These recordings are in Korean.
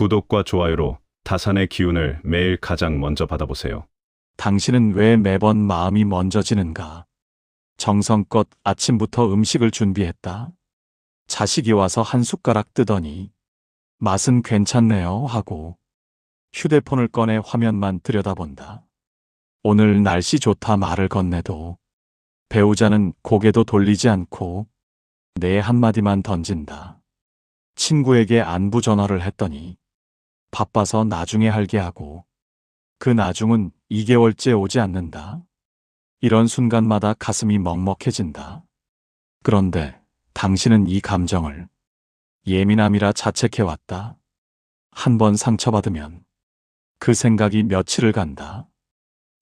구독과 좋아요로 다산의 기운을 매일 가장 먼저 받아보세요. 당신은 왜 매번 마음이 먼저지는가? 정성껏 아침부터 음식을 준비했다. 자식이 와서 한 숟가락 뜨더니 맛은 괜찮네요 하고 휴대폰을 꺼내 화면만 들여다본다. 오늘 날씨 좋다 말을 건네도 배우자는 고개도 돌리지 않고 네 한마디만 던진다. 친구에게 안부 전화를 했더니 바빠서 나중에 할게 하고 그 나중은 2개월째 오지 않는다. 이런 순간마다 가슴이 먹먹해진다. 그런데 당신은 이 감정을 예민함이라 자책해왔다. 한 번 상처받으면 그 생각이 며칠을 간다.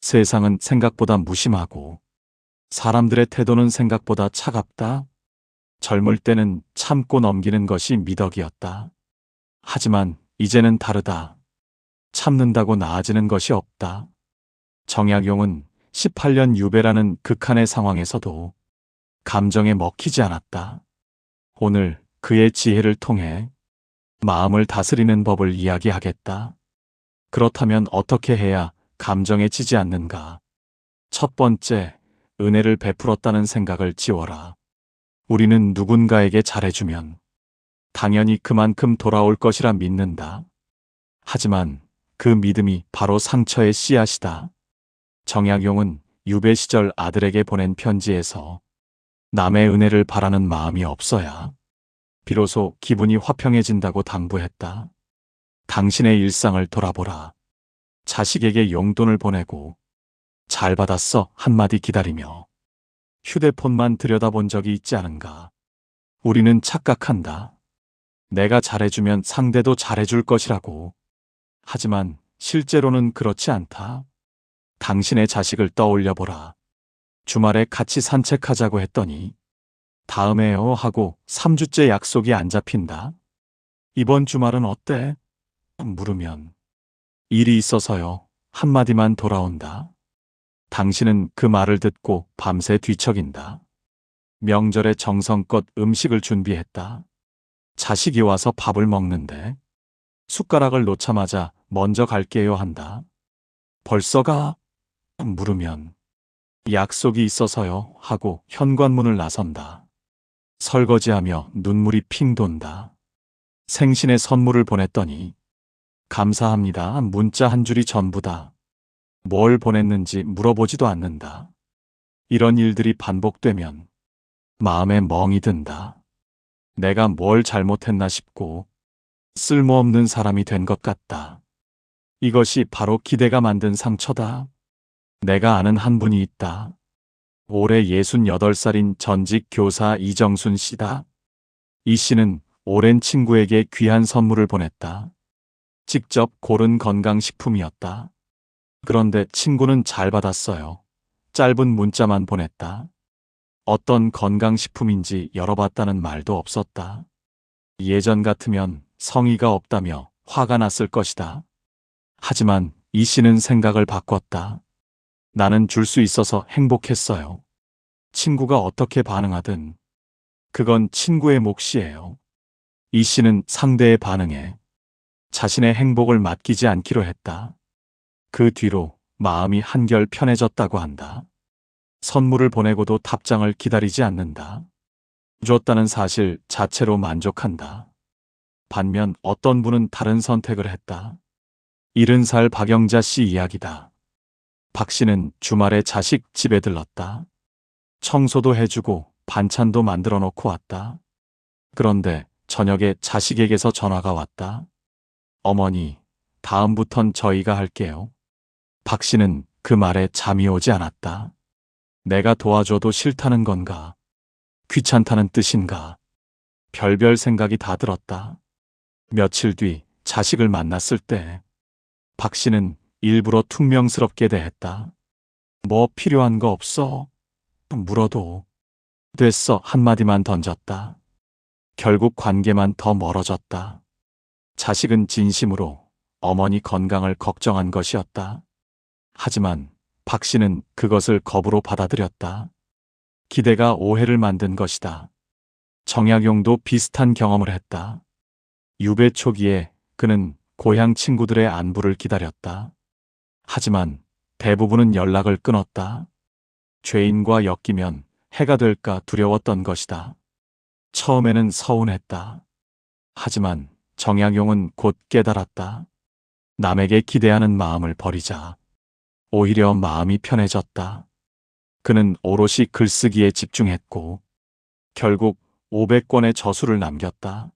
세상은 생각보다 무심하고 사람들의 태도는 생각보다 차갑다. 젊을 때는 참고 넘기는 것이 미덕이었다. 하지만 이제는 다르다. 참는다고 나아지는 것이 없다. 정약용은 18년 유배라는 극한의 상황에서도 감정에 먹히지 않았다. 오늘 그의 지혜를 통해 마음을 다스리는 법을 이야기하겠다. 그렇다면 어떻게 해야 감정에 지지 않는가? 첫 번째, 은혜를 베풀었다는 생각을 지워라. 우리는 누군가에게 잘해주면 당연히 그만큼 돌아올 것이라 믿는다. 하지만 그 믿음이 바로 상처의 씨앗이다. 정약용은 유배 시절 아들에게 보낸 편지에서 남의 은혜를 바라는 마음이 없어야 비로소 기분이 화평해진다고 당부했다. 당신의 일상을 돌아보라. 자식에게 용돈을 보내고 잘 받았어 한마디 기다리며 휴대폰만 들여다본 적이 있지 않은가? 우리는 착각한다. 내가 잘해주면 상대도 잘해줄 것이라고. 하지만 실제로는 그렇지 않다. 당신의 자식을 떠올려보라. 주말에 같이 산책하자고 했더니 다음에요 하고 3주째 약속이 안 잡힌다. 이번 주말은 어때? 물으면 일이 있어서요 한마디만 돌아온다. 당신은 그 말을 듣고 밤새 뒤척인다. 명절에 정성껏 음식을 준비했다. 자식이 와서 밥을 먹는데 숟가락을 놓자마자 먼저 갈게요 한다. 벌써 가? 물으면 약속이 있어서요 하고 현관문을 나선다. 설거지하며 눈물이 핑 돈다. 생신의 선물을 보냈더니 감사합니다 문자 한 줄이 전부다. 뭘 보냈는지 물어보지도 않는다. 이런 일들이 반복되면 마음에 멍이 든다. 내가 뭘 잘못했나 싶고 쓸모없는 사람이 된 것 같다. 이것이 바로 기대가 만든 상처다. 내가 아는 한 분이 있다. 올해 68살인 전직 교사 이정순 씨다. 이 씨는 오랜 친구에게 귀한 선물을 보냈다. 직접 고른 건강식품이었다. 그런데 친구는 잘 받았어요. 짧은 문자만 보냈다. 어떤 건강식품인지 열어봤다는 말도 없었다. 예전 같으면 성의가 없다며 화가 났을 것이다. 하지만 이 씨는 생각을 바꿨다. 나는 줄 수 있어서 행복했어요. 친구가 어떻게 반응하든 그건 친구의 몫이에요. 이 씨는 상대의 반응에 자신의 행복을 맡기지 않기로 했다. 그 뒤로 마음이 한결 편해졌다고 한다. 선물을 보내고도 답장을 기다리지 않는다. 줬다는 사실 자체로 만족한다. 반면 어떤 분은 다른 선택을 했다. 70살 박영자 씨 이야기다. 박 씨는 주말에 자식 집에 들렀다. 청소도 해주고 반찬도 만들어 놓고 왔다. 그런데 저녁에 자식에게서 전화가 왔다. 어머니, 다음부턴 저희가 할게요. 박 씨는 그 말에 잠이 오지 않았다. 내가 도와줘도 싫다는 건가? 귀찮다는 뜻인가? 별별 생각이 다 들었다. 며칠 뒤 자식을 만났을 때 박 씨는 일부러 퉁명스럽게 대했다. 뭐 필요한 거 없어? 물어도 됐어 한마디만 던졌다. 결국 관계만 더 멀어졌다. 자식은 진심으로 어머니 건강을 걱정한 것이었다. 하지만 박 씨는 그것을 겁으로 받아들였다. 기대가 오해를 만든 것이다. 정약용도 비슷한 경험을 했다. 유배 초기에 그는 고향 친구들의 안부를 기다렸다. 하지만 대부분은 연락을 끊었다. 죄인과 엮이면 해가 될까 두려웠던 것이다. 처음에는 서운했다. 하지만 정약용은 곧 깨달았다. 남에게 기대하는 마음을 버리자. 오히려 마음이 편해졌다. 그는 오롯이 글쓰기에 집중했고 결국 500권의 저수를 남겼다.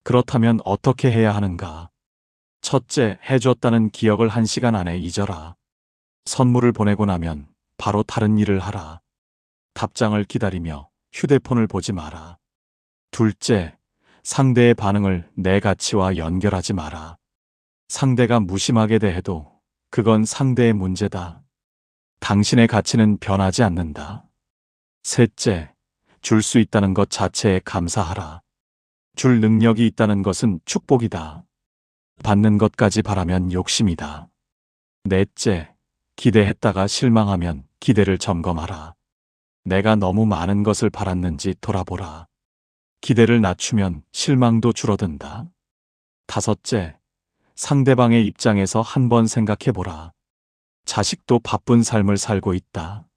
그렇다면 어떻게 해야 하는가? 첫째, 해줬다는 기억을 1시간 안에 잊어라. 선물을 보내고 나면 바로 다른 일을 하라. 답장을 기다리며 휴대폰을 보지 마라. 둘째, 상대의 반응을 내 가치와 연결하지 마라. 상대가 무심하게 대해도 그건 상대의 문제다. 당신의 가치는 변하지 않는다. 셋째, 줄 수 있다는 것 자체에 감사하라. 줄 능력이 있다는 것은 축복이다. 받는 것까지 바라면 욕심이다. 넷째, 기대했다가 실망하면 기대를 점검하라. 내가 너무 많은 것을 바랐는지 돌아보라. 기대를 낮추면 실망도 줄어든다. 다섯째, 상대방의 입장에서 한번 생각해보라. 자식도 바쁜 삶을 살고 있다.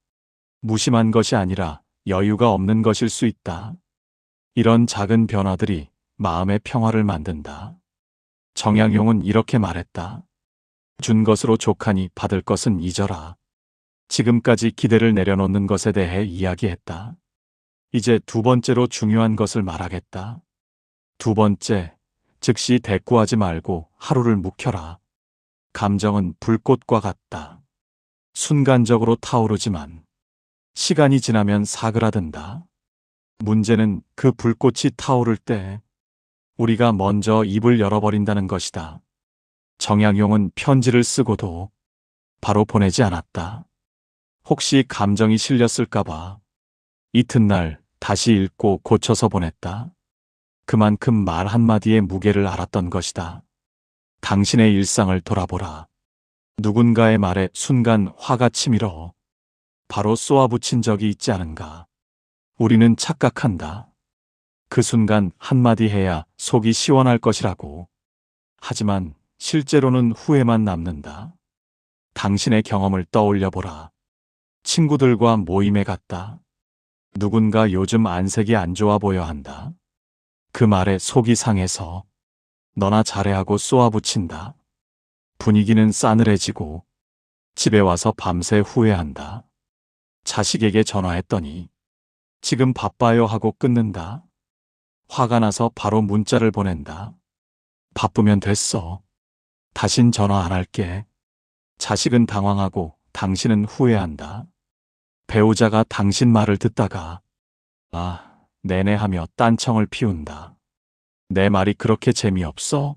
무심한 것이 아니라 여유가 없는 것일 수 있다. 이런 작은 변화들이 마음의 평화를 만든다. 정약용은 이렇게 말했다. 준 것으로 족하니 받을 것은 잊어라. 지금까지 기대를 내려놓는 것에 대해 이야기했다. 이제 두 번째로 중요한 것을 말하겠다. 두 번째, 즉시 대꾸하지 말고 하루를 묵혀라. 감정은 불꽃과 같다. 순간적으로 타오르지만 시간이 지나면 사그라든다. 문제는 그 불꽃이 타오를 때 우리가 먼저 입을 열어버린다는 것이다. 정약용은 편지를 쓰고도 바로 보내지 않았다. 혹시 감정이 실렸을까봐 이튿날 다시 읽고 고쳐서 보냈다. 그만큼 말 한마디의 무게를 알았던 것이다. 당신의 일상을 돌아보라. 누군가의 말에 순간 화가 치밀어 바로 쏘아붙인 적이 있지 않은가. 우리는 착각한다. 그 순간 한마디 해야 속이 시원할 것이라고. 하지만 실제로는 후회만 남는다. 당신의 경험을 떠올려보라. 친구들과 모임에 갔다. 누군가 요즘 안색이 안 좋아 보여 한다. 그 말에 속이 상해서 너나 잘해 하고 쏘아붙인다. 분위기는 싸늘해지고 집에 와서 밤새 후회한다. 자식에게 전화했더니 지금 바빠요 하고 끊는다. 화가 나서 바로 문자를 보낸다. 바쁘면 됐어. 다신 전화 안 할게. 자식은 당황하고 당신은 후회한다. 배우자가 당신 말을 듣다가 내내 하며 딴청을 피운다. 내 말이 그렇게 재미없어?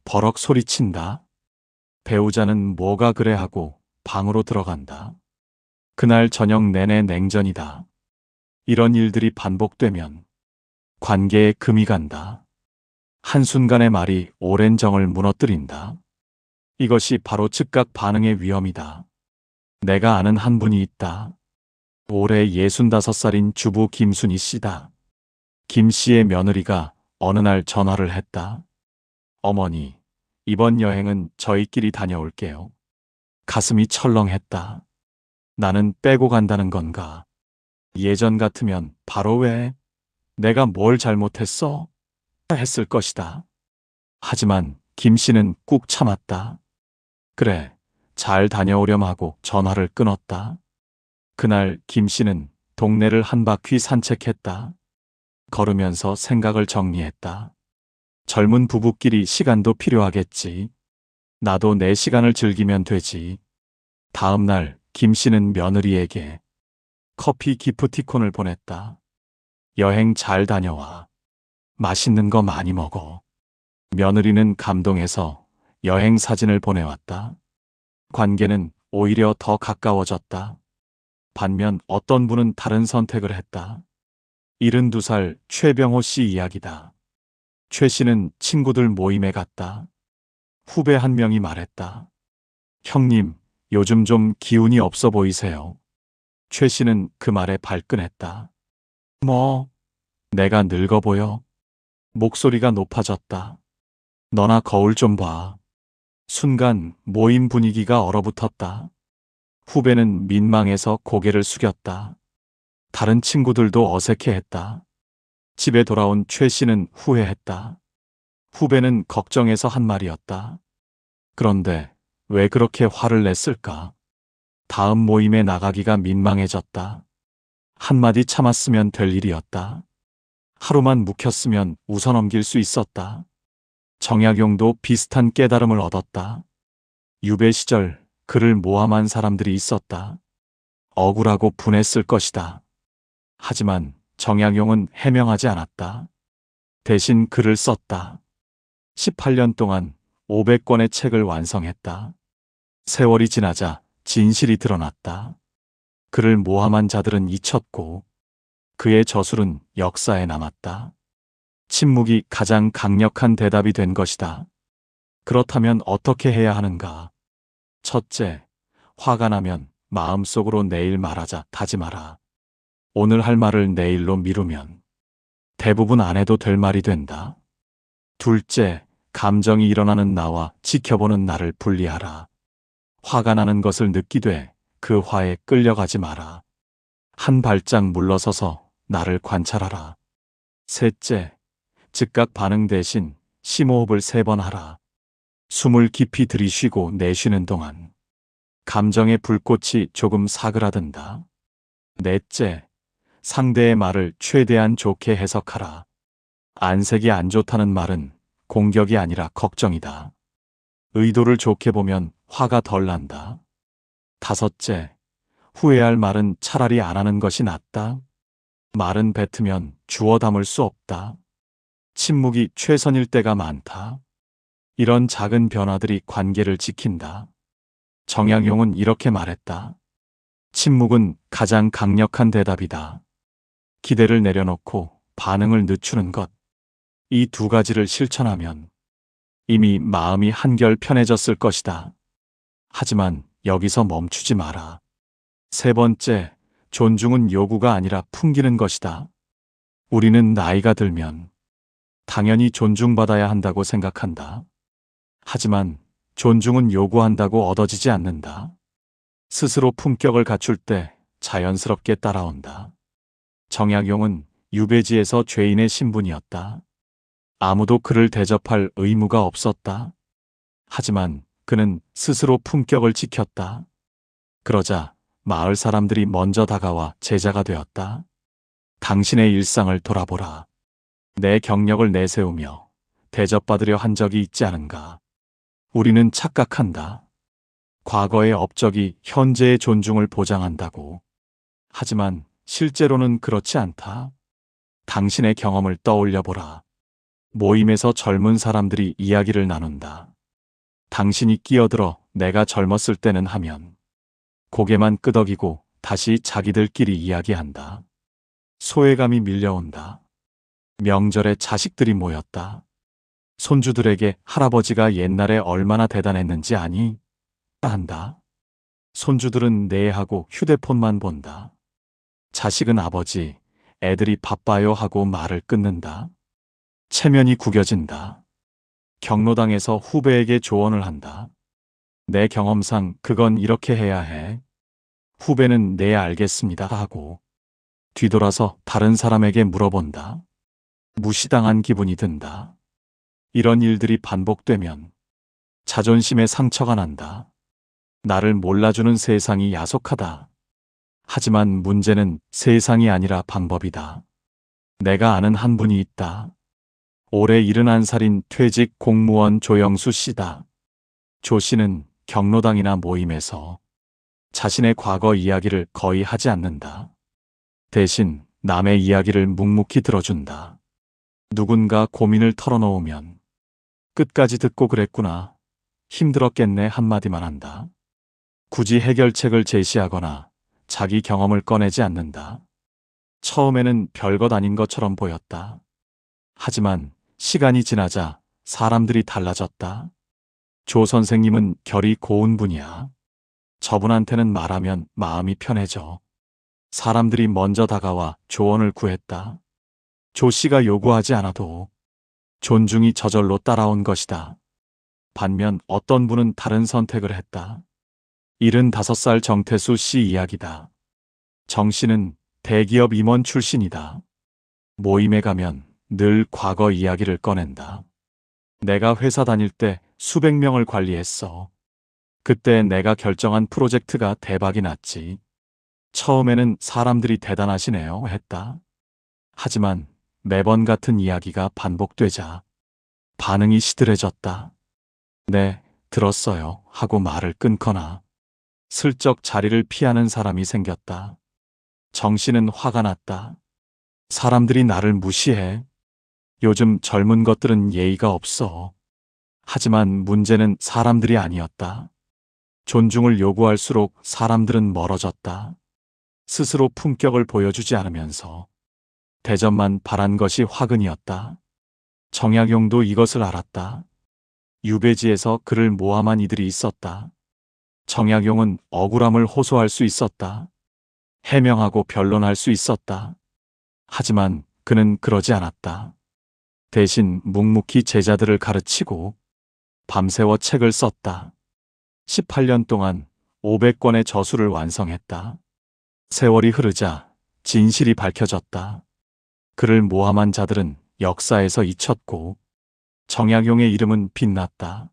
버럭 소리친다. 배우자는 뭐가 그래 하고 방으로 들어간다. 그날 저녁 내내 냉전이다. 이런 일들이 반복되면 관계에 금이 간다. 한순간의 말이 오랜 정을 무너뜨린다. 이것이 바로 즉각 반응의 위험이다. 내가 아는 한 분이 있다. 올해 65살인 주부 김순희 씨다. 김 씨의 며느리가 어느 날 전화를 했다. 어머니, 이번 여행은 저희끼리 다녀올게요. 가슴이 철렁했다. 나는 빼고 간다는 건가? 예전 같으면 바로 왜? 내가 뭘 잘못했어? 했을 것이다. 하지만 김 씨는 꾹 참았다. 그래, 잘 다녀오렴 하고 전화를 끊었다. 그날 김 씨는 동네를 한 바퀴 산책했다. 걸으면서 생각을 정리했다. 젊은 부부끼리 시간도 필요하겠지. 나도 내 시간을 즐기면 되지. 다음 날 김 씨는 며느리에게 커피 기프티콘을 보냈다. 여행 잘 다녀와. 맛있는 거 많이 먹어. 며느리는 감동해서 여행 사진을 보내왔다. 관계는 오히려 더 가까워졌다. 반면 어떤 분은 다른 선택을 했다. 72살 최병호 씨 이야기다. 최 씨는 친구들 모임에 갔다. 후배 한 명이 말했다. 형님, 요즘 좀 기운이 없어 보이세요. 최 씨는 그 말에 발끈했다. 뭐, 내가 늙어 보여? 목소리가 높아졌다. 너나 거울 좀 봐. 순간 모임 분위기가 얼어붙었다. 후배는 민망해서 고개를 숙였다. 다른 친구들도 어색해했다. 집에 돌아온 최 씨는 후회했다. 후배는 걱정해서 한 말이었다. 그런데 왜 그렇게 화를 냈을까? 다음 모임에 나가기가 민망해졌다. 한마디 참았으면 될 일이었다. 하루만 묵혔으면 웃어넘길 수 있었다. 정약용도 비슷한 깨달음을 얻었다. 유배 시절 그를 모함한 사람들이 있었다. 억울하고 분했을 것이다. 하지만 정약용은 해명하지 않았다. 대신 글을 썼다. 18년 동안 500권의 책을 완성했다. 세월이 지나자 진실이 드러났다. 그를 모함한 자들은 잊혔고 그의 저술은 역사에 남았다. 침묵이 가장 강력한 대답이 된 것이다. 그렇다면 어떻게 해야 하는가? 첫째, 화가 나면 마음속으로 내일 말하자 다짐하라. 오늘 할 말을 내일로 미루면 대부분 안 해도 될 말이 된다. 둘째, 감정이 일어나는 나와 지켜보는 나를 분리하라. 화가 나는 것을 느끼되 그 화에 끌려가지 마라. 한 발짝 물러서서 나를 관찰하라. 셋째, 즉각 반응 대신 심호흡을 3번 하라. 숨을 깊이 들이쉬고 내쉬는 동안 감정의 불꽃이 조금 사그라든다. 넷째, 상대의 말을 최대한 좋게 해석하라. 안색이 안 좋다는 말은 공격이 아니라 걱정이다. 의도를 좋게 보면 화가 덜 난다. 다섯째, 후회할 말은 차라리 안 하는 것이 낫다. 말은 뱉으면 주워 담을 수 없다. 침묵이 최선일 때가 많다. 이런 작은 변화들이 관계를 지킨다. 정약용은 이렇게 말했다. 침묵은 가장 강력한 대답이다. 기대를 내려놓고 반응을 늦추는 것. 이 2가지를 실천하면 이미 마음이 한결 편해졌을 것이다. 하지만 여기서 멈추지 마라. 3번째, 존중은 요구가 아니라 풍기는 것이다. 우리는 나이가 들면 당연히 존중받아야 한다고 생각한다. 하지만 존중은 요구한다고 얻어지지 않는다. 스스로 품격을 갖출 때 자연스럽게 따라온다. 정약용은 유배지에서 죄인의 신분이었다. 아무도 그를 대접할 의무가 없었다. 하지만 그는 스스로 품격을 지켰다. 그러자 마을 사람들이 먼저 다가와 제자가 되었다. 당신의 일상을 돌아보라. 내 경력을 내세우며 대접받으려 한 적이 있지 않은가. 우리는 착각한다. 과거의 업적이 현재의 존중을 보장한다고. 하지만 실제로는 그렇지 않다. 당신의 경험을 떠올려 보라. 모임에서 젊은 사람들이 이야기를 나눈다. 당신이 끼어들어 내가 젊었을 때는 하면 고개만 끄덕이고 다시 자기들끼리 이야기한다. 소외감이 밀려온다. 명절에 자식들이 모였다. 손주들에게 할아버지가 옛날에 얼마나 대단했는지 아니? 한다. 손주들은 네 하고 휴대폰만 본다. 자식은 아버지, 애들이 바빠요 하고 말을 끊는다. 체면이 구겨진다. 경로당에서 후배에게 조언을 한다. 내 경험상 그건 이렇게 해야 해. 후배는 네 알겠습니다 하고 뒤돌아서 다른 사람에게 물어본다. 무시당한 기분이 든다. 이런 일들이 반복되면 자존심에 상처가 난다. 나를 몰라주는 세상이 야속하다. 하지만 문제는 세상이 아니라 방법이다. 내가 아는 한 분이 있다. 올해 71살인 퇴직 공무원 조영수 씨다. 조 씨는 경로당이나 모임에서 자신의 과거 이야기를 거의 하지 않는다. 대신 남의 이야기를 묵묵히 들어준다. 누군가 고민을 털어놓으면 끝까지 듣고 그랬구나. 힘들었겠네 한마디만 한다. 굳이 해결책을 제시하거나 자기 경험을 꺼내지 않는다. 처음에는 별것 아닌 것처럼 보였다. 하지만 시간이 지나자 사람들이 달라졌다. 조 선생님은 결이 고운 분이야. 저분한테는 말하면 마음이 편해져. 사람들이 먼저 다가와 조언을 구했다. 조 씨가 요구하지 않아도 존중이 저절로 따라온 것이다. 반면 어떤 분은 다른 선택을 했다. 75살 정태수 씨 이야기다. 정 씨는 대기업 임원 출신이다. 모임에 가면 늘 과거 이야기를 꺼낸다. 내가 회사 다닐 때 수백 명을 관리했어. 그때 내가 결정한 프로젝트가 대박이 났지. 처음에는 사람들이 대단하시네요 했다. 하지만 매번 같은 이야기가 반복되자 반응이 시들해졌다. 네, 들었어요 하고 말을 끊거나 슬쩍 자리를 피하는 사람이 생겼다. 정 씨는 화가 났다. 사람들이 나를 무시해. 요즘 젊은 것들은 예의가 없어. 하지만 문제는 사람들이 아니었다. 존중을 요구할수록 사람들은 멀어졌다. 스스로 품격을 보여주지 않으면서 대접만 바란 것이 화근이었다. 정약용도 이것을 알았다. 유배지에서 그를 모함한 이들이 있었다. 정약용은 억울함을 호소할 수 있었다. 해명하고 변론할 수 있었다. 하지만 그는 그러지 않았다. 대신 묵묵히 제자들을 가르치고 밤새워 책을 썼다. 18년 동안 500권의 저수를 완성했다. 세월이 흐르자 진실이 밝혀졌다. 그를 모함한 자들은 역사에서 잊혔고 정약용의 이름은 빛났다.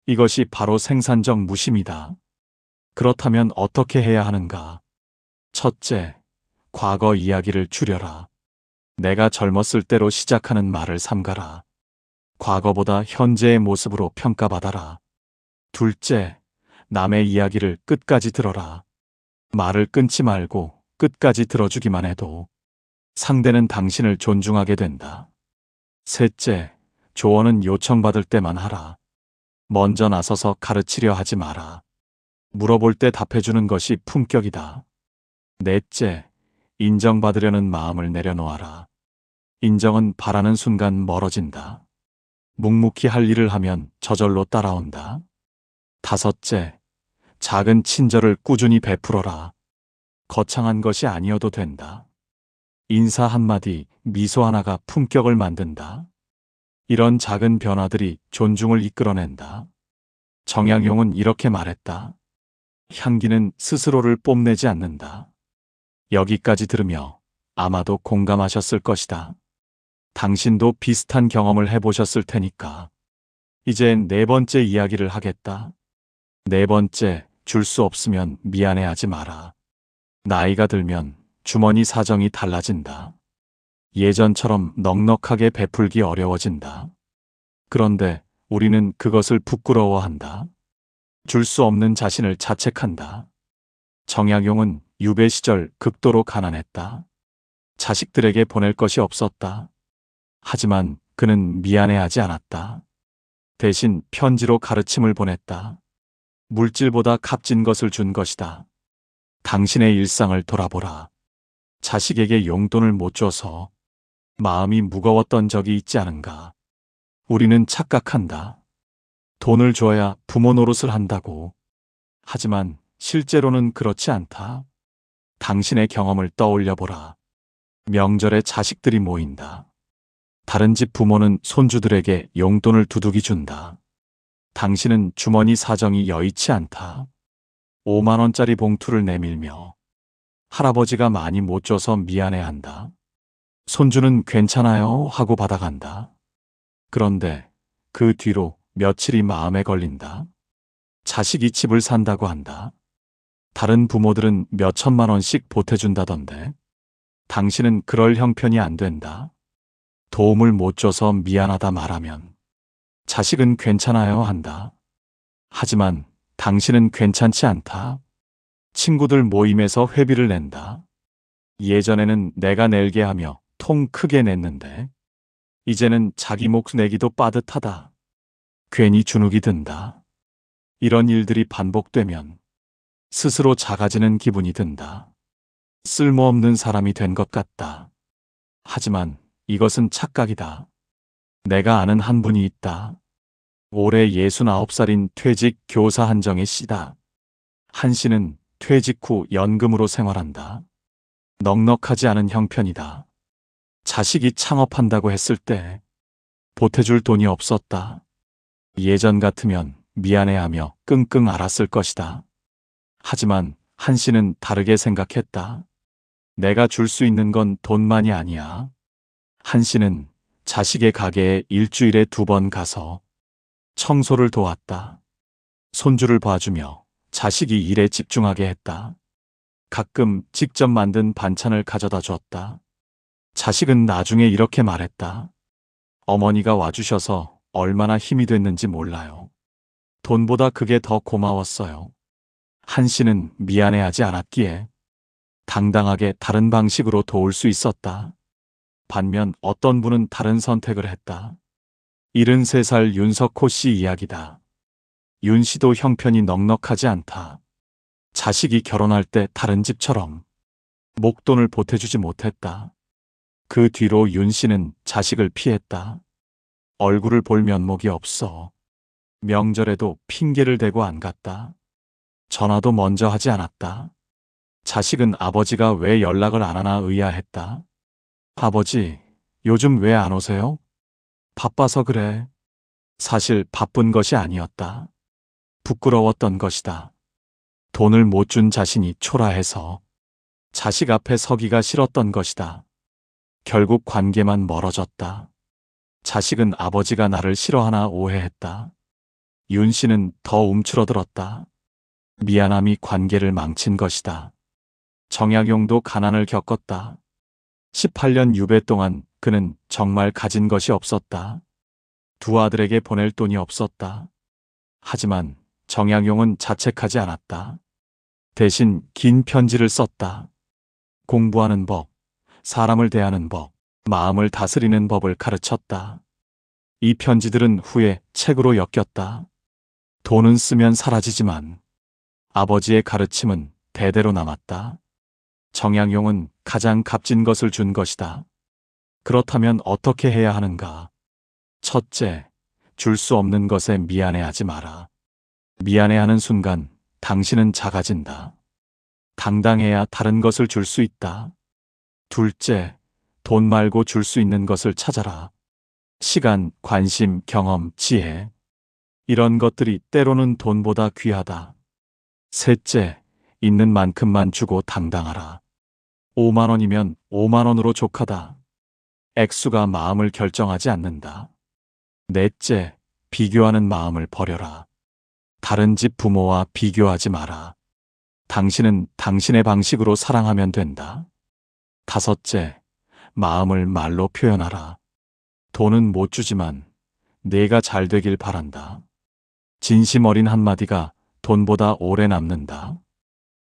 이것이 바로 생산적 무심이다. 그렇다면 어떻게 해야 하는가? 첫째, 과거 이야기를 줄여라. 내가 젊었을 때로 시작하는 말을 삼가라. 과거보다 현재의 모습으로 평가받아라. 둘째, 남의 이야기를 끝까지 들어라. 말을 끊지 말고 끝까지 들어주기만 해도 상대는 당신을 존중하게 된다. 셋째, 조언은 요청받을 때만 하라. 먼저 나서서 가르치려 하지 마라. 물어볼 때 답해주는 것이 품격이다. 넷째, 인정받으려는 마음을 내려놓아라. 인정은 바라는 순간 멀어진다. 묵묵히 할 일을 하면 저절로 따라온다. 다섯째, 작은 친절을 꾸준히 베풀어라. 거창한 것이 아니어도 된다. 인사 한마디, 미소 하나가 품격을 만든다. 이런 작은 변화들이 존중을 이끌어낸다. 정약용은 이렇게 말했다. 향기는 스스로를 뽐내지 않는다. 여기까지 들으며 아마도 공감하셨을 것이다. 당신도 비슷한 경험을 해보셨을 테니까. 이젠 네 번째 이야기를 하겠다. 네 번째, 줄 수 없으면 미안해하지 마라. 나이가 들면 주머니 사정이 달라진다. 예전처럼 넉넉하게 베풀기 어려워진다. 그런데 우리는 그것을 부끄러워한다. 줄 수 없는 자신을 자책한다. 정약용은 유배 시절 극도로 가난했다. 자식들에게 보낼 것이 없었다. 하지만 그는 미안해하지 않았다. 대신 편지로 가르침을 보냈다. 물질보다 값진 것을 준 것이다. 당신의 일상을 돌아보라. 자식에게 용돈을 못 줘서 마음이 무거웠던 적이 있지 않은가? 우리는 착각한다. 돈을 줘야 부모 노릇을 한다고. 하지만 실제로는 그렇지 않다. 당신의 경험을 떠올려 보라. 명절에 자식들이 모인다. 다른 집 부모는 손주들에게 용돈을 두둑이 준다. 당신은 주머니 사정이 여의치 않다. 5만 원짜리 봉투를 내밀며 할아버지가 많이 못 줘서 미안해한다. 손주는 괜찮아요 하고 받아간다. 그런데 그 뒤로 며칠이 마음에 걸린다. 자식이 집을 산다고 한다. 다른 부모들은 몇 천만 원씩 보태준다던데 당신은 그럴 형편이 안 된다. 도움을 못 줘서 미안하다 말하면 자식은 괜찮아요 한다. 하지만 당신은 괜찮지 않다. 친구들 모임에서 회비를 낸다. 예전에는 내가 낼게 하며 통 크게 냈는데 이제는 자기 몫 내기도 빠듯하다. 괜히 주눅이 든다. 이런 일들이 반복되면 스스로 작아지는 기분이 든다. 쓸모없는 사람이 된 것 같다. 하지만 이것은 착각이다. 내가 아는 한 분이 있다. 올해 69살인 퇴직 교사 한정혜 씨다. 한 씨는 퇴직 후 연금으로 생활한다. 넉넉하지 않은 형편이다. 자식이 창업한다고 했을 때 보태줄 돈이 없었다. 예전 같으면 미안해하며 끙끙 앓았을 것이다. 하지만 한 씨는 다르게 생각했다. 내가 줄 수 있는 건 돈만이 아니야. 한 씨는 자식의 가게에 일주일에 2번 가서 청소를 도왔다. 손주를 봐주며 자식이 일에 집중하게 했다. 가끔 직접 만든 반찬을 가져다 줬다. 자식은 나중에 이렇게 말했다. 어머니가 와주셔서 얼마나 힘이 됐는지 몰라요. 돈보다 그게 더 고마웠어요. 한 씨는 미안해하지 않았기에 당당하게 다른 방식으로 도울 수 있었다. 반면 어떤 분은 다른 선택을 했다. 73살 윤석호 씨 이야기다. 윤 씨도 형편이 넉넉하지 않다. 자식이 결혼할 때 다른 집처럼 목돈을 보태주지 못했다. 그 뒤로 윤 씨는 자식을 피했다. 얼굴을 볼 면목이 없어. 명절에도 핑계를 대고 안 갔다. 전화도 먼저 하지 않았다. 자식은 아버지가 왜 연락을 안 하나 의아했다. 아버지, 요즘 왜 안 오세요? 바빠서 그래. 사실 바쁜 것이 아니었다. 부끄러웠던 것이다. 돈을 못 준 자신이 초라해서 자식 앞에 서기가 싫었던 것이다. 결국 관계만 멀어졌다. 자식은 아버지가 나를 싫어하나 오해했다. 윤 씨는 더 움츠러들었다. 미안함이 관계를 망친 것이다. 정약용도 가난을 겪었다. 18년 유배 동안 그는 정말 가진 것이 없었다. 2 아들에게 보낼 돈이 없었다. 하지만 정약용은 자책하지 않았다. 대신 긴 편지를 썼다. 공부하는 법, 사람을 대하는 법, 마음을 다스리는 법을 가르쳤다. 이 편지들은 후에 책으로 엮였다. 돈은 쓰면 사라지지만 아버지의 가르침은 대대로 남았다. 정약용은 가장 값진 것을 준 것이다. 그렇다면 어떻게 해야 하는가? 첫째, 줄 수 없는 것에 미안해하지 마라. 미안해하는 순간 당신은 작아진다. 당당해야 다른 것을 줄 수 있다. 둘째, 돈 말고 줄 수 있는 것을 찾아라. 시간, 관심, 경험, 지혜. 이런 것들이 때로는 돈보다 귀하다. 셋째, 있는 만큼만 주고 당당하라. 5만 원이면 5만 원으로 족하다. 액수가 마음을 결정하지 않는다. 넷째, 비교하는 마음을 버려라. 다른 집 부모와 비교하지 마라. 당신은 당신의 방식으로 사랑하면 된다. 다섯째, 마음을 말로 표현하라. 돈은 못 주지만 내가 잘 되길 바란다. 진심 어린 한마디가 돈보다 오래 남는다.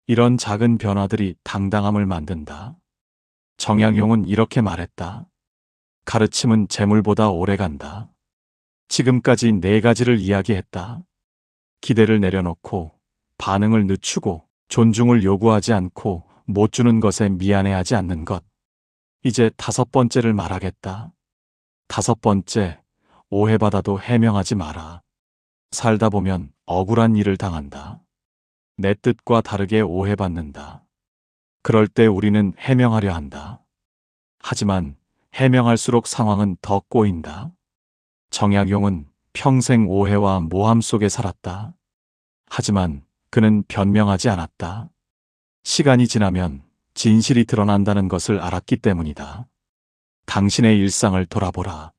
이런 작은 변화들이 당당함을 만든다. 정약용은 이렇게 말했다. 가르침은 재물보다 오래 간다. 지금까지 4가지를 이야기했다. 기대를 내려놓고, 반응을 늦추고, 존중을 요구하지 않고, 못 주는 것에 미안해하지 않는 것. 이제 5번째를 말하겠다. 5번째, 오해받아도 해명하지 마라. 살다 보면 억울한 일을 당한다. 내 뜻과 다르게 오해받는다. 그럴 때 우리는 해명하려 한다. 하지만 해명할수록 상황은 더 꼬인다. 정약용은 평생 오해와 모함 속에 살았다. 하지만 그는 변명하지 않았다. 시간이 지나면 진실이 드러난다는 것을 알았기 때문이다. 당신의 일상을 돌아보라.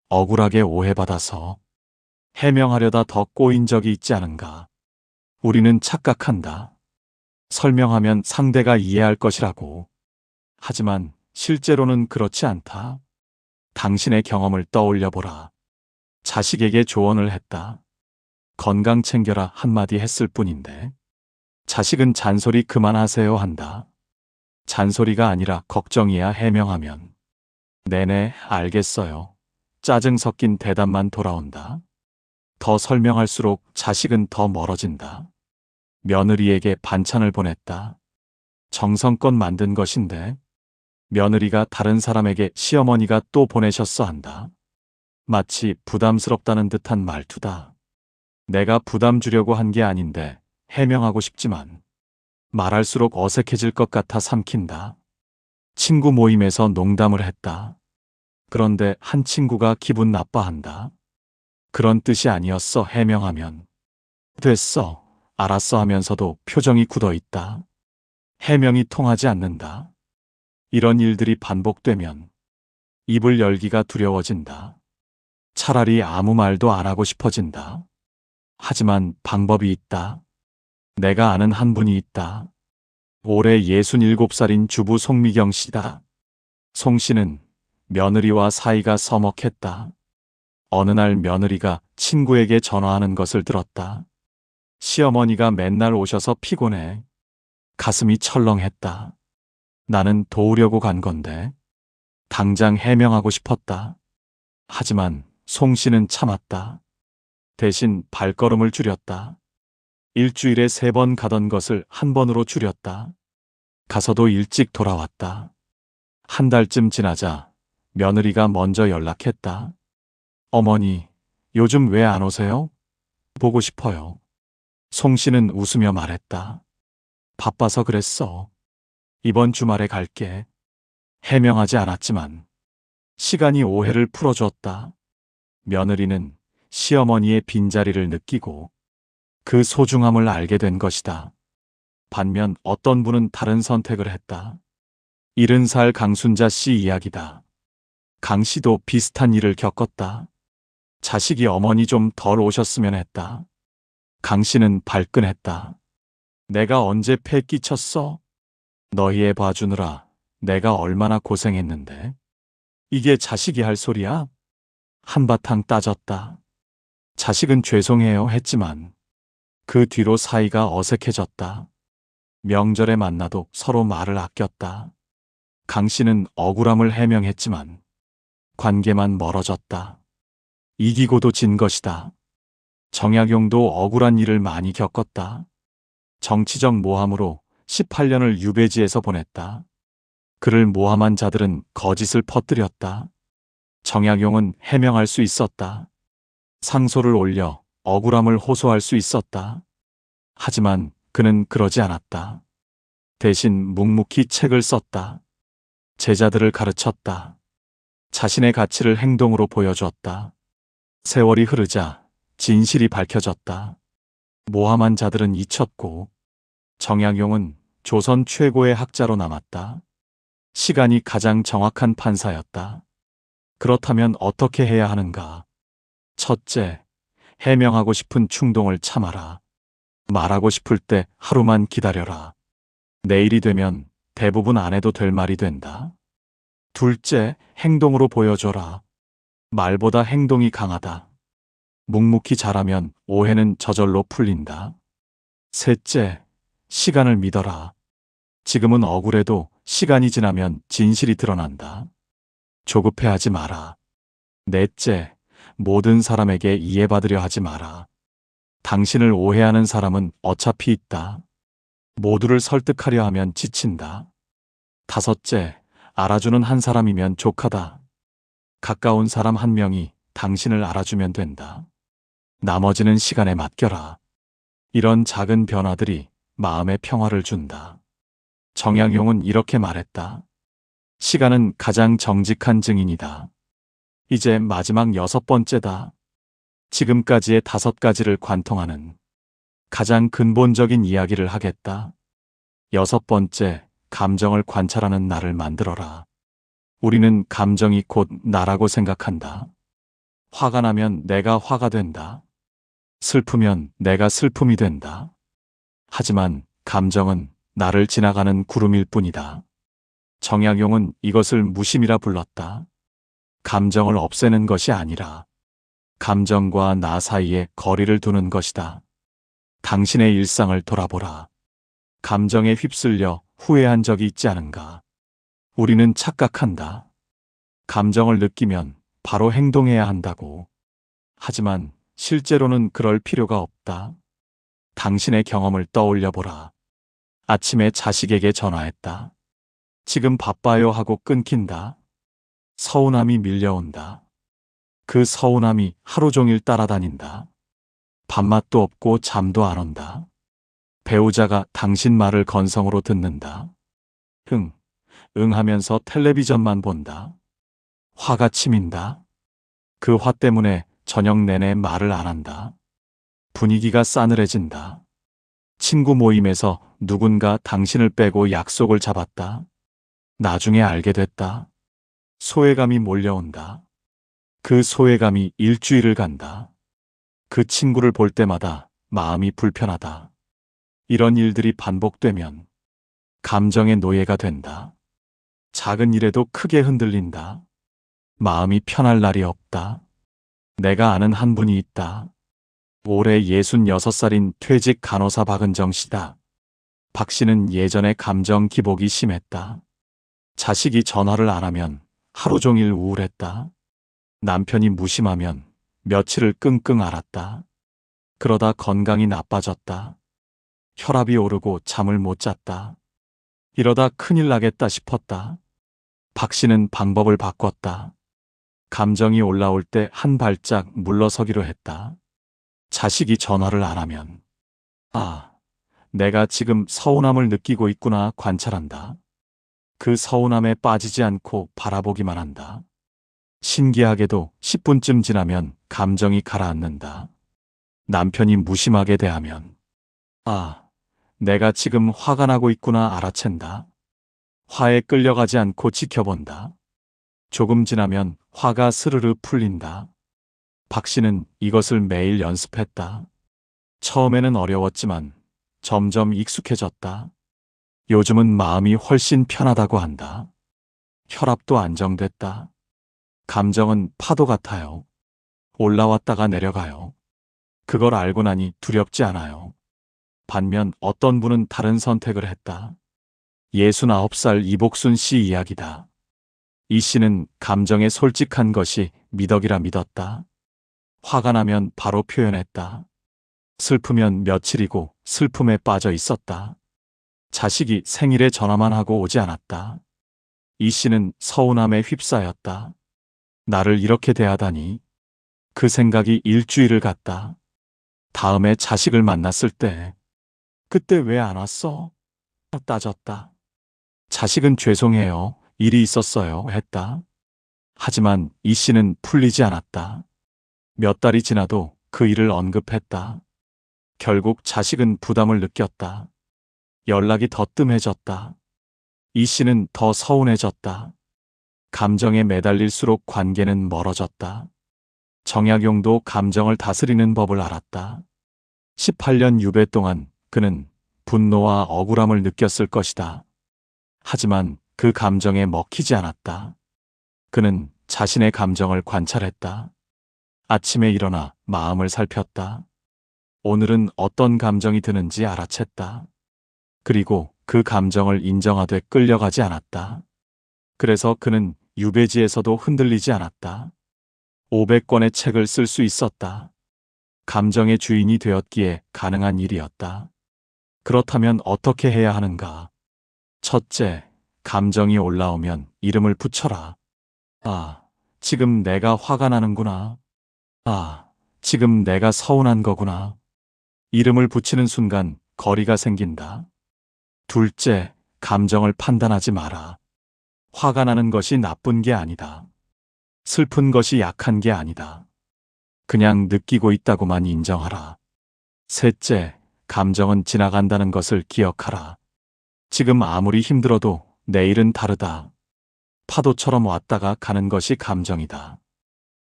억울하게 오해받아서 해명하려다 더 꼬인 적이 있지 않은가? 우리는 착각한다. 설명하면 상대가 이해할 것이라고. 하지만 실제로는 그렇지 않다. 당신의 경험을 떠올려 보라. 자식에게 조언을 했다. 건강 챙겨라 한마디 했을 뿐인데 자식은 잔소리 그만하세요 한다. 잔소리가 아니라 걱정이야 해명하면. 네네 알겠어요. 짜증 섞인 대답만 돌아온다. 더 설명할수록 자식은 더 멀어진다. 며느리에게 반찬을 보냈다. 정성껏 만든 것인데 며느리가 다른 사람에게 시어머니가 또 보내셨어 한다. 마치 부담스럽다는 듯한 말투다. 내가 부담 주려고 한 게 아닌데 해명하고 싶지만 말할수록 어색해질 것 같아 삼킨다. 친구 모임에서 농담을 했다. 그런데 한 친구가 기분 나빠한다. 그런 뜻이 아니었어 해명하면. 됐어, 알았어 하면서도 표정이 굳어 있다. 해명이 통하지 않는다. 이런 일들이 반복되면 입을 열기가 두려워진다. 차라리 아무 말도 안 하고 싶어진다. 하지만 방법이 있다. 내가 아는 한 분이 있다. 올해 67살인 주부 송미경 씨다. 송 씨는 며느리와 사이가 서먹했다. 어느 날 며느리가 친구에게 전화하는 것을 들었다. 시어머니가 맨날 오셔서 피곤해. 가슴이 철렁했다. 나는 도우려고 간 건데 당장 해명하고 싶었다. 하지만 송 씨는 참았다. 대신 발걸음을 줄였다. 일주일에 3번 가던 것을 한 번으로 줄였다. 가서도 일찍 돌아왔다. 한 달쯤 지나자 며느리가 먼저 연락했다. 어머니, 요즘 왜 안 오세요? 보고 싶어요. 송 씨는 웃으며 말했다. 바빠서 그랬어. 이번 주말에 갈게. 해명하지 않았지만 시간이 오해를 풀어주었다. 며느리는 시어머니의 빈자리를 느끼고 그 소중함을 알게 된 것이다. 반면 어떤 분은 다른 선택을 했다. 70살 강순자 씨 이야기다. 강 씨도 비슷한 일을 겪었다. 자식이 어머니 좀 덜 오셨으면 했다. 강 씨는 발끈했다. 내가 언제 패 끼쳤어? 너희 애 봐주느라 내가 얼마나 고생했는데. 이게 자식이 할 소리야? 한바탕 따졌다. 자식은 죄송해요 했지만 그 뒤로 사이가 어색해졌다. 명절에 만나도 서로 말을 아꼈다. 강 씨는 억울함을 해명했지만 관계만 멀어졌다. 이기고도 진 것이다. 정약용도 억울한 일을 많이 겪었다. 정치적 모함으로 18년을 유배지에서 보냈다. 그를 모함한 자들은 거짓을 퍼뜨렸다. 정약용은 해명할 수 있었다. 상소를 올려 억울함을 호소할 수 있었다. 하지만 그는 그러지 않았다. 대신 묵묵히 책을 썼다. 제자들을 가르쳤다. 자신의 가치를 행동으로 보여주었다. 세월이 흐르자 진실이 밝혀졌다. 모함한 자들은 잊혔고 정약용은 조선 최고의 학자로 남았다. 시간이 가장 정확한 판사였다. 그렇다면 어떻게 해야 하는가? 첫째, 해명하고 싶은 충동을 참아라. 말하고 싶을 때 하루만 기다려라. 내일이 되면 대부분 안 해도 될 말이 된다. 둘째, 행동으로 보여줘라. 말보다 행동이 강하다. 묵묵히 잘하면 오해는 저절로 풀린다. 셋째, 시간을 믿어라. 지금은 억울해도 시간이 지나면 진실이 드러난다. 조급해하지 마라. 넷째, 모든 사람에게 이해받으려 하지 마라. 당신을 오해하는 사람은 어차피 있다. 모두를 설득하려 하면 지친다. 다섯째, 알아주는 한 사람이면 족하다. 가까운 사람 한 명이 당신을 알아주면 된다. 나머지는 시간에 맡겨라. 이런 작은 변화들이 마음의 평화를 준다. 정약용은 이렇게 말했다. 시간은 가장 정직한 증인이다. 이제 마지막 6번째다. 지금까지의 5가지를 관통하는 가장 근본적인 이야기를 하겠다. 6번째, 감정을 관찰하는 나를 만들어라. 우리는 감정이 곧 나라고 생각한다. 화가 나면 내가 화가 된다. 슬프면 내가 슬픔이 된다. 하지만 감정은 나를 지나가는 구름일 뿐이다. 정약용은 이것을 무심이라 불렀다. 감정을 없애는 것이 아니라 감정과 나 사이에 거리를 두는 것이다. 당신의 일상을 돌아보라. 감정에 휩쓸려 후회한 적이 있지 않은가? 우리는 착각한다. 감정을 느끼면 바로 행동해야 한다고. 하지만 실제로는 그럴 필요가 없다. 당신의 경험을 떠올려 보라. 아침에 자식에게 전화했다. 지금 바빠요 하고 끊긴다. 서운함이 밀려온다. 그 서운함이 하루 종일 따라다닌다. 밥맛도 없고 잠도 안 온다. 배우자가 당신 말을 건성으로 듣는다. 응 하면서 텔레비전만 본다. 화가 치민다. 그 화 때문에 저녁 내내 말을 안 한다. 분위기가 싸늘해진다. 친구 모임에서 누군가 당신을 빼고 약속을 잡았다. 나중에 알게 됐다. 소외감이 몰려온다. 그 소외감이 일주일을 간다. 그 친구를 볼 때마다 마음이 불편하다. 이런 일들이 반복되면 감정의 노예가 된다. 작은 일에도 크게 흔들린다. 마음이 편할 날이 없다. 내가 아는 한 분이 있다. 올해 66살인 퇴직 간호사 박은정 씨다. 박 씨는 예전에 감정 기복이 심했다. 자식이 전화를 안 하면 하루 종일 우울했다. 남편이 무심하면 며칠을 끙끙 앓았다. 그러다 건강이 나빠졌다. 혈압이 오르고 잠을 못 잤다. 이러다 큰일 나겠다 싶었다. 박 씨는 방법을 바꿨다. 감정이 올라올 때 한 발짝 물러서기로 했다. 자식이 전화를 안 하면, 아, 내가 지금 서운함을 느끼고 있구나 관찰한다. 그 서운함에 빠지지 않고 바라보기만 한다. 신기하게도 10분쯤 지나면 감정이 가라앉는다. 남편이 무심하게 대하면, 아, 내가 지금 화가 나고 있구나 알아챈다. 화에 끌려가지 않고 지켜본다. 조금 지나면 화가 스르르 풀린다. 박 씨는 이것을 매일 연습했다. 처음에는 어려웠지만 점점 익숙해졌다. 요즘은 마음이 훨씬 편하다고 한다. 혈압도 안정됐다. 감정은 파도 같아요. 올라왔다가 내려가요. 그걸 알고 나니 두렵지 않아요. 반면 어떤 분은 다른 선택을 했다. 69살 이복순 씨 이야기다. 이 씨는 감정에 솔직한 것이 미덕이라 믿었다. 화가 나면 바로 표현했다. 슬프면 며칠이고 슬픔에 빠져 있었다. 자식이 생일에 전화만 하고 오지 않았다. 이 씨는 서운함에 휩싸였다. 나를 이렇게 대하다니. 그 생각이 일주일을 갔다. 다음에 자식을 만났을 때, 그때 왜 안 왔어? 따졌다. 자식은 죄송해요. 일이 있었어요. 했다. 하지만 이 씨는 풀리지 않았다. 몇 달이 지나도 그 일을 언급했다. 결국 자식은 부담을 느꼈다. 연락이 더 뜸해졌다. 이 씨는 더 서운해졌다. 감정에 매달릴수록 관계는 멀어졌다. 정약용도 감정을 다스리는 법을 알았다. 18년 유배 동안 그는 분노와 억울함을 느꼈을 것이다. 하지만 그 감정에 먹히지 않았다. 그는 자신의 감정을 관찰했다. 아침에 일어나 마음을 살폈다. 오늘은 어떤 감정이 드는지 알아챘다. 그리고 그 감정을 인정하되 끌려가지 않았다. 그래서 그는 유배지에서도 흔들리지 않았다. 500권의 책을 쓸 수 있었다. 감정의 주인이 되었기에 가능한 일이었다. 그렇다면 어떻게 해야 하는가? 첫째, 감정이 올라오면 이름을 붙여라. 아, 지금 내가 화가 나는구나. 아, 지금 내가 서운한 거구나. 이름을 붙이는 순간 거리가 생긴다. 둘째, 감정을 판단하지 마라. 화가 나는 것이 나쁜 게 아니다. 슬픈 것이 약한 게 아니다. 그냥 느끼고 있다고만 인정하라. 셋째, 감정은 지나간다는 것을 기억하라. 지금 아무리 힘들어도 내일은 다르다. 파도처럼 왔다가 가는 것이 감정이다.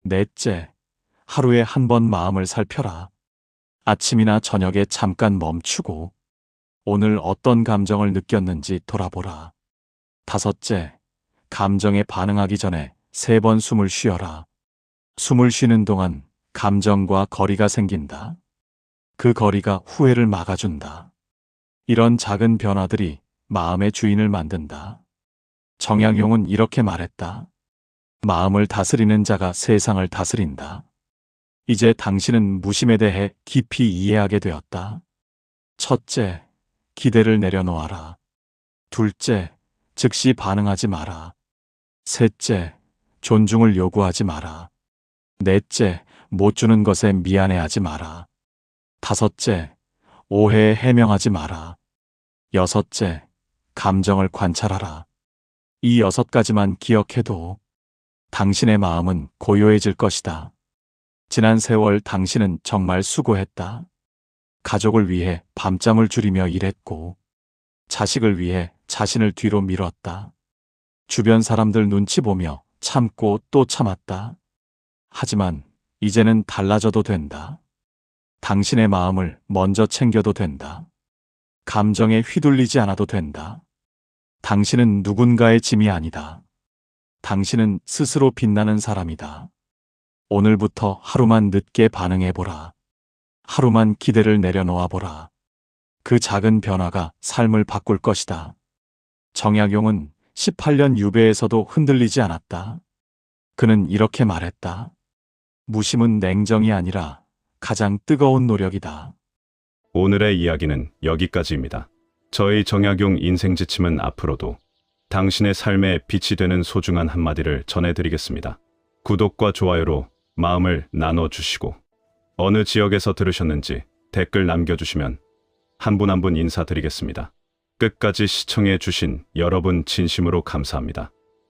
넷째, 하루에 한 번 마음을 살펴라. 아침이나 저녁에 잠깐 멈추고 오늘 어떤 감정을 느꼈는지 돌아보라. 다섯째, 감정에 반응하기 전에 3번 숨을 쉬어라. 숨을 쉬는 동안 감정과 거리가 생긴다. 그 거리가 후회를 막아준다. 이런 작은 변화들이 마음의 주인을 만든다. 정약용은 이렇게 말했다. 마음을 다스리는 자가 세상을 다스린다. 이제 당신은 무심에 대해 깊이 이해하게 되었다. 첫째, 기대를 내려놓아라. 둘째, 즉시 반응하지 마라. 셋째, 존중을 요구하지 마라. 넷째, 못 주는 것에 미안해하지 마라. 다섯째, 오해에 해명하지 마라. 여섯째, 감정을 관찰하라. 이 6가지만 기억해도 당신의 마음은 고요해질 것이다. 지난 세월 당신은 정말 수고했다. 가족을 위해 밤잠을 줄이며 일했고, 자식을 위해 자신을 뒤로 밀었다. 주변 사람들 눈치 보며 참고 또 참았다. 하지만 이제는 달라져도 된다. 당신의 마음을 먼저 챙겨도 된다. 감정에 휘둘리지 않아도 된다. 당신은 누군가의 짐이 아니다. 당신은 스스로 빛나는 사람이다. 오늘부터 하루만 늦게 반응해보라. 하루만 기대를 내려놓아보라. 그 작은 변화가 삶을 바꿀 것이다. 정약용은 18년 유배에서도 흔들리지 않았다. 그는 이렇게 말했다. 무심은 냉정이 아니라 가장 뜨거운 노력이다. 오늘의 이야기는 여기까지입니다. 저희 정약용 인생 지침은 앞으로도 당신의 삶에 빛이 되는 소중한 한마디를 전해드리겠습니다. 구독과 좋아요로 마음을 나눠주시고 어느 지역에서 들으셨는지 댓글 남겨주시면 한 분 한 분 인사드리겠습니다. 끝까지 시청해 주신 여러분 진심으로 감사합니다.